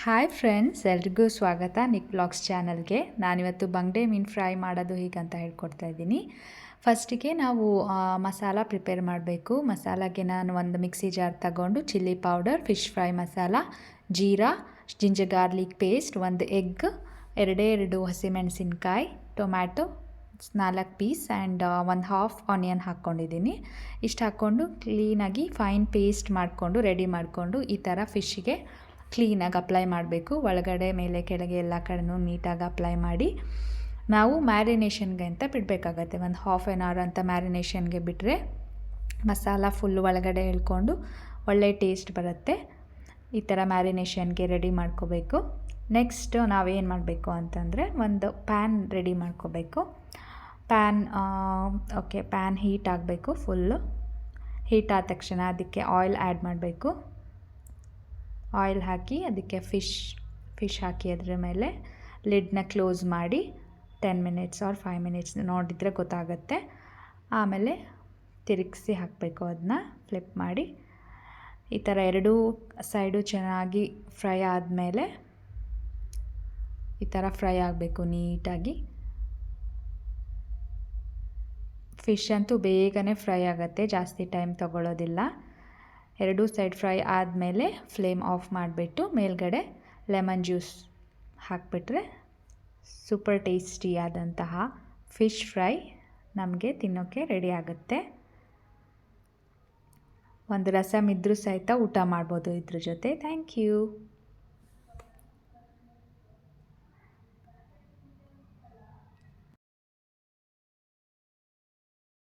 Hi friends, ಎಲ್ರಿಗೂ ಸ್ವಾಗತ Nick blogs ಚಾನಲ್ಗೆ. ನಾನಿವತ್ತು ಬಂಗಡೆ ಮೀನು ಫ್ರೈ ಮಾಡೋದು ಹೀಗಂತ ಹೇಳ್ಕೊಡ್ತಾ ಇದ್ದೀನಿ. ಫಸ್ಟಿಗೆ ನಾವು ಮಸಾಲ ಪ್ರಿಪೇರ್ ಮಾಡಬೇಕು. ಮಸಾಲಾಗೆ ನಾನು ಒಂದು ಮಿಕ್ಸಿ ಜಾರ್ ತಗೊಂಡು chilli powder, fish fry masala, jeera, ginger garlic paste, ಒಂದು ಎಗ್, ಎರಡು ಹಸಿಮೆಣಸಿನ್ಕಾಯಿ, ಟೊಮ್ಯಾಟೊ 4 ಪೀಸ್ ಆ್ಯಂಡ್ ಒಂದು ಹಾಫ್ ಆನಿಯನ್ ಹಾಕ್ಕೊಂಡಿದ್ದೀನಿ. ಇಷ್ಟು ಹಾಕ್ಕೊಂಡು ಕ್ಲೀನಾಗಿ ಫೈನ್ ಪೇಸ್ಟ್ ಮಾಡಿಕೊಂಡು ರೆಡಿ ಮಾಡಿಕೊಂಡು ಈ ಥರ ಫಿಶ್ಶಿಗೆ ಕ್ಲೀನಾಗಿ ಅಪ್ಲೈ ಮಾಡಬೇಕು. ಒಳಗಡೆ ಮೇಲೆ ಕೆಳಗೆ ಎಲ್ಲ ಕಡೆನೂ ನೀಟಾಗಿ ಅಪ್ಲೈ ಮಾಡಿ ನಾವು ಮ್ಯಾರಿನೇಷನ್ಗೆ ಅಂತ ಬಿಡಬೇಕಾಗತ್ತೆ. ಒಂದು ಹಾಫ್ ಆನ್ ಅವರ್ ಅಂತ ಮ್ಯಾರಿನೇಷನ್ಗೆ ಬಿಟ್ಟರೆ ಮಸಾಲ ಫುಲ್ ಒಳಗಡೆ ಎಳ್ಕೊಂಡು ಒಳ್ಳೆ ಟೇಸ್ಟ್ ಬರುತ್ತೆ. ಈ ಥರ ಮ್ಯಾರಿನೇಷನ್ಗೆ ರೆಡಿ ಮಾಡ್ಕೋಬೇಕು. ನೆಕ್ಸ್ಟ್ ನಾವೇನು ಮಾಡಬೇಕು ಅಂತಂದರೆ ಒಂದು ಪ್ಯಾನ್ ರೆಡಿ ಮಾಡ್ಕೋಬೇಕು. ಪ್ಯಾನ್ ಹೀಟ್ ಆಗಬೇಕು. ಫುಲ್ಲು ಹೀಟ್ ಆದ ತಕ್ಷಣ ಅದಕ್ಕೆ ಆಯಿಲ್ ಆ್ಯಡ್ ಮಾಡಬೇಕು. ಆಯಿಲ್ ಹಾಕಿ ಅದಕ್ಕೆ ಫಿಶ್ ಹಾಕಿ ಅದರ ಮೇಲೆ ಲಿಡ್ನ ಕ್ಲೋಸ್ ಮಾಡಿ 10 ಮಿನಿಟ್ಸ್ ಆರ್ 5 ಮಿನಿಟ್ಸ್ ನೋಡಿದರೆ ಗೊತ್ತಾಗುತ್ತೆ. ಆಮೇಲೆ ತಿರುಗಿಸಿ ಹಾಕಬೇಕು. ಅದನ್ನ ಫ್ಲಿಪ್ ಮಾಡಿ ಈ ಥರ ಎರಡೂ ಸೈಡು ಚೆನ್ನಾಗಿ ಫ್ರೈ ಆದಮೇಲೆ ಈ ಥರ ಫ್ರೈ ಆಗಬೇಕು ನೀಟಾಗಿ. ಫಿಶ್ ಅಂತೂ ಬೇಗನೆ ಫ್ರೈ ಆಗುತ್ತೆ, ಜಾಸ್ತಿ ಟೈಮ್ ತೊಗೊಳ್ಳೋದಿಲ್ಲ. ಎರಡೂ ಸೈಡ್ ಫ್ರೈ ಆದಮೇಲೆ ಫ್ಲೇಮ್ ಆಫ್ ಮಾಡಿಬಿಟ್ಟು ಮೇಲ್ಗಡೆ ಲೆಮನ್ ಜ್ಯೂಸ್ ಹಾಕಿಬಿಟ್ರೆ ಸೂಪರ್ ಟೇಸ್ಟಿಯಾದಂತಹ ಫಿಶ್ ಫ್ರೈ ನಮಗೆ ತಿನ್ನೋಕ್ಕೆ ರೆಡಿ ಆಗುತ್ತೆ. ಒಂದು ರಸಮ್ ಇದ್ರೂ ಸಹಿತ ಊಟ ಮಾಡ್ಬೋದು ಇದ್ರ ಜೊತೆ. Thank you.